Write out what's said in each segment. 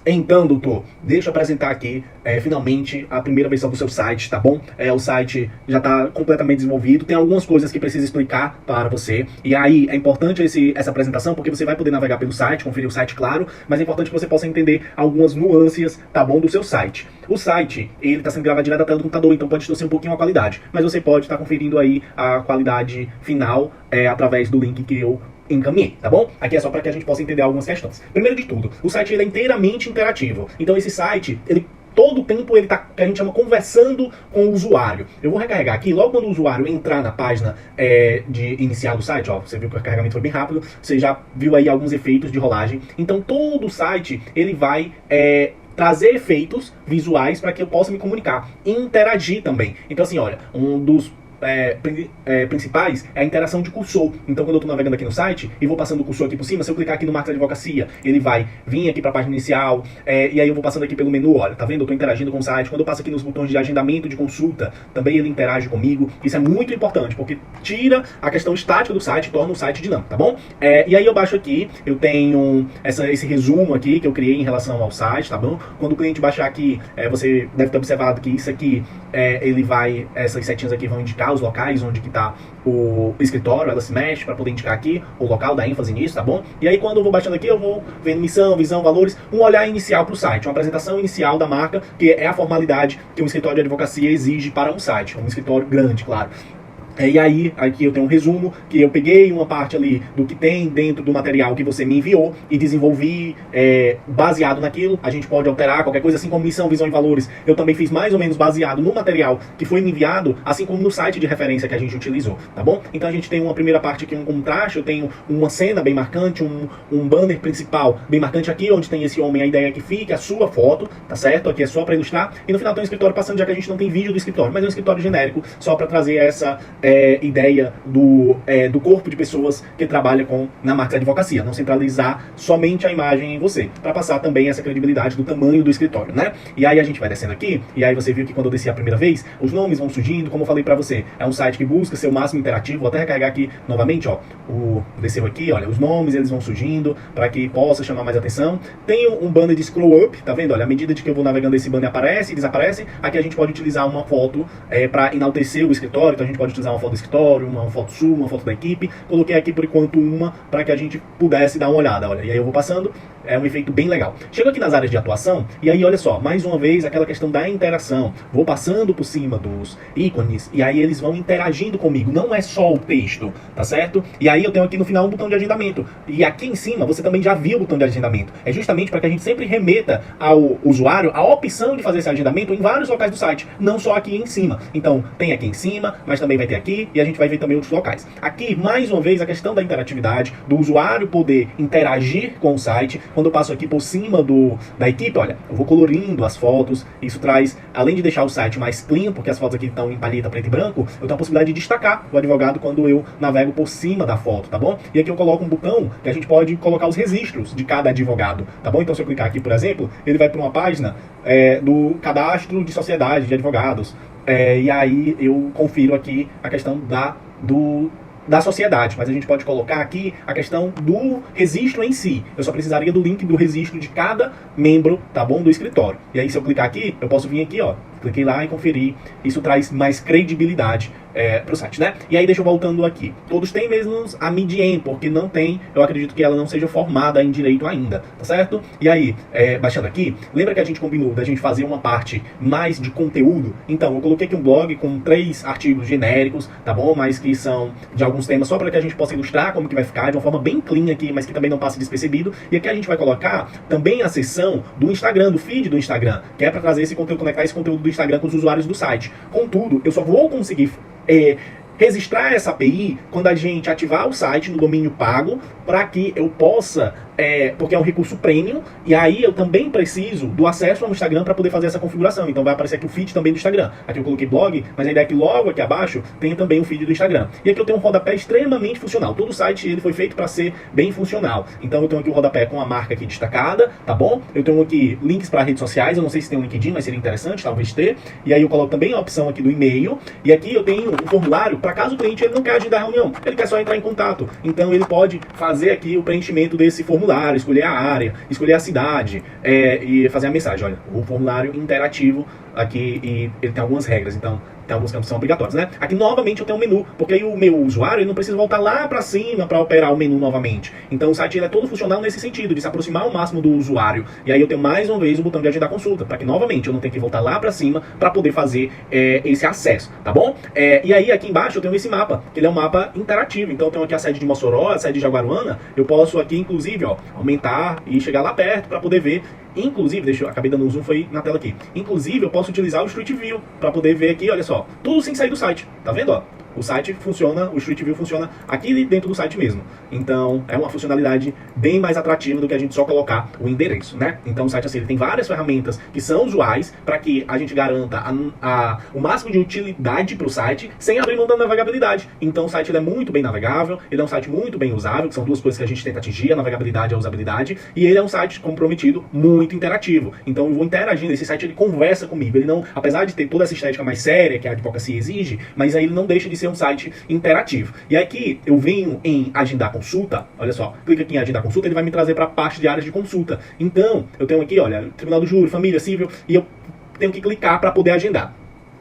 Então, doutor, deixa eu apresentar aqui finalmente a primeira versão do seu site, tá bom? O site já está completamente desenvolvido, tem algumas coisas que precisa explicar para você. E aí é importante essa apresentação porque você vai poder navegar pelo site, conferir o site, claro, mas é importante que você possa entender algumas nuances, tá bom, do seu site. O site, ele está sendo gravado direto da tela do computador, então pode distorcer um pouquinho a qualidade, mas você pode estar conferindo aí a qualidade final através do link que eu encaminhei, tá bom? Aqui é só para que a gente possa entender algumas questões. Primeiro de tudo, o site ele é inteiramente interativo. Então esse site, ele todo o tempo ele tá, que a gente chama, conversando com o usuário. Eu vou recarregar aqui, logo quando o usuário entrar na página de inicial do site, ó, você viu que o carregamento foi bem rápido, você já viu aí alguns efeitos de rolagem. Então todo o site, ele vai trazer efeitos visuais para que eu possa me comunicar e interagir também. Então assim, olha, um dos principais é a interação de cursor. Então quando eu estou navegando aqui no site e vou passando o cursor aqui por cima, se eu clicar aqui no Marcos Advocacia, ele vai vir aqui para a página inicial, e aí eu vou passando aqui pelo menu, olha, tá vendo? Eu estou interagindo com o site. Quando eu passo aqui nos botões de agendamento de consulta, também ele interage comigo. Isso é muito importante, porque tira a questão estática do site e torna o site dinâmico, tá bom? E aí eu baixo aqui, eu tenho esse resumo aqui que eu criei em relação ao site, tá bom? Quando o cliente baixar aqui, você deve ter observado que isso aqui, essas setinhas aqui vão indicar os locais onde que está o escritório, ela se mexe para poder indicar aqui o local, dar ênfase nisso, tá bom? E aí quando eu vou baixando aqui, eu vou vendo missão, visão, valores, um olhar inicial para o site, uma apresentação inicial da marca, que é a formalidade que um escritório de advocacia exige para um site, um escritório grande, claro. E aí, aqui eu tenho um resumo, que eu peguei uma parte ali do que tem dentro do material que você me enviou e desenvolvi baseado naquilo. A gente pode alterar qualquer coisa, assim como missão, visão e valores. Eu também fiz mais ou menos baseado no material que foi me enviado, assim como no site de referência que a gente utilizou, tá bom? Então a gente tem uma primeira parte aqui, um contraste, eu tenho uma cena bem marcante, um banner principal bem marcante aqui, onde tem esse homem, a ideia que fica, a sua foto, tá certo? Aqui é só para ilustrar. E no final tem um escritório passando, já que a gente não tem vídeo do escritório, mas é um escritório genérico, só para trazer essa ideia do corpo de pessoas que trabalha na Marcos Advocacia, não centralizar somente a imagem em você, para passar também essa credibilidade do tamanho do escritório, né? E aí a gente vai descendo aqui, e aí você viu que quando eu desci a primeira vez, os nomes vão surgindo, como eu falei para você, é um site que busca ser o máximo interativo. Vou até recarregar aqui novamente, ó, desceu aqui, olha, os nomes eles vão surgindo, para que possa chamar mais atenção. Tem um banner de scroll up, tá vendo? Olha, à medida de que eu vou navegando, esse banner aparece e desaparece. Aqui a gente pode utilizar uma foto para enaltecer o escritório, então a gente pode utilizar uma foto do escritório, uma foto sua, uma foto da equipe. Coloquei aqui por enquanto uma para que a gente pudesse dar uma olhada, olha. E aí eu vou passando, é um efeito bem legal. Chego aqui nas áreas de atuação e aí olha só, mais uma vez aquela questão da interação. Vou passando por cima dos ícones e aí eles vão interagindo comigo, não é só o texto, tá certo? E aí eu tenho aqui no final um botão de agendamento. E aqui em cima você também já viu o botão de agendamento. É justamente para que a gente sempre remeta ao usuário a opção de fazer esse agendamento em vários locais do site, não só aqui em cima. Então tem aqui em cima, mas também vai ter aqui e a gente vai ver também outros locais. Aqui, mais uma vez, a questão da interatividade, do usuário poder interagir com o site. Quando eu passo aqui por cima da equipe, olha, eu vou colorindo as fotos. Isso traz, além de deixar o site mais clean, porque as fotos aqui estão em palheta preto e branco, eu tenho a possibilidade de destacar o advogado quando eu navego por cima da foto, tá bom? E aqui eu coloco um botão que a gente pode colocar os registros de cada advogado, tá bom? Então se eu clicar aqui, por exemplo, ele vai para uma página do cadastro de sociedade de advogados. E aí eu confiro aqui a questão da sociedade, mas a gente pode colocar aqui a questão do registro em si. Eu só precisaria do link do registro de cada membro, tá bom, do escritório. E aí se eu clicar aqui, eu posso vir aqui, ó, cliquei lá e conferir. Isso traz mais credibilidade para o site, né? E aí deixa eu voltando aqui. Todos têm mesmo a MIDIAM, porque não tem, eu acredito que ela não seja formada em direito ainda, tá certo? E aí, baixando aqui, lembra que a gente combinou da gente fazer uma parte mais de conteúdo? Então, eu coloquei aqui um blog com 3 artigos genéricos, tá bom? Mas que são de alguns temas só para que a gente possa ilustrar como que vai ficar de uma forma bem clean aqui, mas que também não passe despercebido. E aqui a gente vai colocar também a seção do Instagram, do feed do Instagram, que é para trazer esse conteúdo, conectar esse conteúdo do Instagram com os usuários do site. Contudo, eu só vou conseguir registrar essa API quando a gente ativar o site no domínio pago, para que eu possa, porque é um recurso premium, e aí eu também preciso do acesso ao Instagram para poder fazer essa configuração. Então vai aparecer aqui o feed também do Instagram. Aqui eu coloquei blog, mas a ideia é que logo aqui abaixo tem também o feed do Instagram. E aqui eu tenho um rodapé extremamente funcional. Todo o site ele foi feito para ser bem funcional. Então eu tenho aqui o rodapé com a marca aqui destacada, tá bom? Eu tenho aqui links para redes sociais, eu não sei se tem um LinkedIn, mas seria interessante, talvez ter. E aí eu coloco também a opção aqui do e-mail, e aqui eu tenho um formulário para caso o cliente ele não quer agendar a reunião, ele quer só entrar em contato. Então ele pode fazer aqui o preenchimento desse formulário. formulário, escolher a área, escolher a cidade e fazer a mensagem. Olha, o formulário interativo aqui, e ele tem algumas regras, então tem alguns campos que são obrigatórios, né? Aqui novamente eu tenho um menu, porque aí o meu usuário ele não precisa voltar lá para cima para operar o menu novamente. Então o site ele é todo funcional nesse sentido, de se aproximar ao máximo do usuário. E aí eu tenho mais uma vez o botão de agendar consulta, para que novamente eu não tenha que voltar lá para cima para poder fazer esse acesso, tá bom? E aí aqui embaixo eu tenho esse mapa, que ele é um mapa interativo. Então eu tenho aqui a sede de Mossoró, a sede de Jaguaruana. Eu posso aqui inclusive, ó, aumentar e chegar lá perto para poder ver. Inclusive, acabei dando um zoom, foi na tela aqui. Inclusive, eu posso utilizar o Street View para poder ver aqui, olha só, tudo sem sair do site. Tá vendo, ó? O site funciona, o Street View funciona aqui dentro do site mesmo. Então, é uma funcionalidade bem mais atrativa do que a gente só colocar o endereço, né? Então, o site assim, ele tem várias ferramentas que são usuais para que a gente garanta o máximo de utilidade para o site sem abrir mão da navegabilidade. Então, o site ele é muito bem navegável, ele é um site muito bem usável, que são duas coisas que a gente tenta atingir, a navegabilidade e a usabilidade, e ele é um site comprometido, muito interativo. Então, eu vou interagindo, esse site ele conversa comigo, ele não, apesar de ter toda essa estética mais séria que a advocacia exige, mas aí ele não deixa de ser um site interativo. E aqui eu venho em agendar consulta, olha só, clica aqui em agendar consulta, ele vai me trazer para a parte de áreas de consulta. Então, eu tenho aqui, olha, Tribunal do Júri, Família, Civil, e eu tenho que clicar para poder agendar.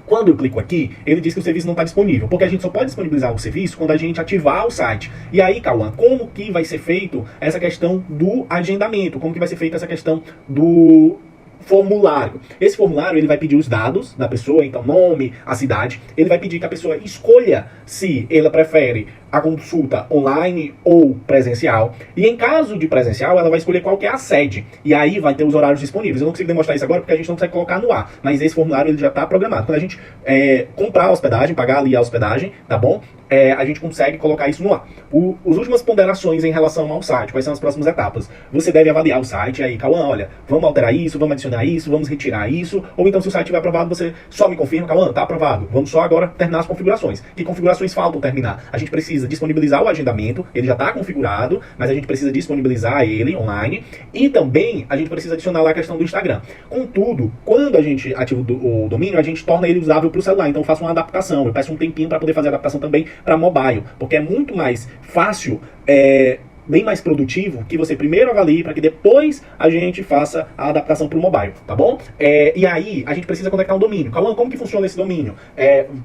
Quando eu clico aqui, ele diz que o serviço não está disponível, porque a gente só pode disponibilizar o serviço quando a gente ativar o site. E aí, Cauã, como que vai ser feito essa questão do agendamento? Como que vai ser feita essa questão do formulário? Esse formulário ele vai pedir os dados da pessoa, então nome, a cidade. Ele vai pedir que a pessoa escolha se ela prefere a consulta online ou presencial. E em caso de presencial, ela vai escolher qual que é a sede. E aí vai ter os horários disponíveis. Eu não consigo demonstrar isso agora porque a gente não consegue colocar no ar. Mas esse formulário ele já está programado. Quando a gente comprar a hospedagem, pagar ali a hospedagem, tá bom? A gente consegue colocar isso no ar. As últimas ponderações em relação ao site, quais são as próximas etapas? Você deve avaliar o site, aí, Cauã, olha, vamos alterar isso, vamos adicionar isso, vamos retirar isso, ou então se o site estiver aprovado, você só me confirma, Cauã, tá aprovado. Vamos só agora terminar as configurações. Que configurações faltam terminar? A gente precisa disponibilizar o agendamento, ele já está configurado, mas a gente precisa disponibilizar ele online, e também a gente precisa adicionar lá a questão do Instagram. Contudo, quando a gente ativa o domínio, a gente torna ele usável para o celular, então eu faço uma adaptação, eu peço um tempinho para poder fazer a adaptação também para mobile, porque é muito mais fácil, bem mais produtivo, que você primeiro avalie para que depois a gente faça a adaptação para o mobile, tá bom? E aí a gente precisa conectar um domínio. Calma, como que funciona esse domínio?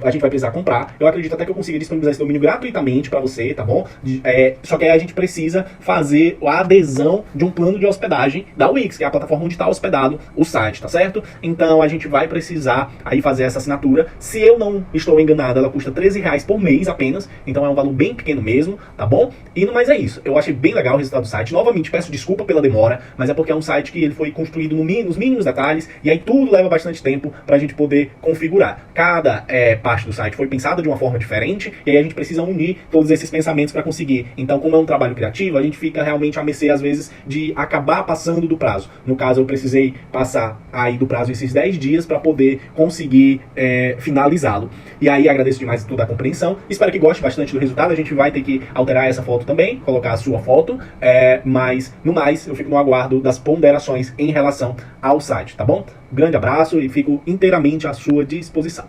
A gente vai precisar comprar. Eu acredito até que eu consiga disponibilizar esse domínio gratuitamente para você, tá bom? Só que aí a gente precisa fazer a adesão de um plano de hospedagem da Wix, que é a plataforma onde está hospedado o site, tá certo? Então a gente vai precisar aí fazer essa assinatura. Se eu não estou enganado, ela custa R$13 por mês apenas, então é um valor bem pequeno mesmo, tá bom? E no mais é isso. Eu achei bem legal o resultado do site. Novamente, peço desculpa pela demora, mas é porque é um site que ele foi construído nos mínimos detalhes, e aí tudo leva bastante tempo pra gente poder configurar. Cada parte do site foi pensada de uma forma diferente, e aí a gente precisa unir todos esses pensamentos para conseguir. Então, como é um trabalho criativo, a gente fica realmente a mercê, às vezes, de acabar passando do prazo. No caso, eu precisei passar aí do prazo esses 10 dias para poder conseguir finalizá-lo. E aí, agradeço demais toda a compreensão. Espero que goste bastante do resultado. A gente vai ter que alterar essa foto também, colocar a sua foto, mas no mais eu fico no aguardo das ponderações em relação ao site, tá bom? Grande abraço e fico inteiramente à sua disposição.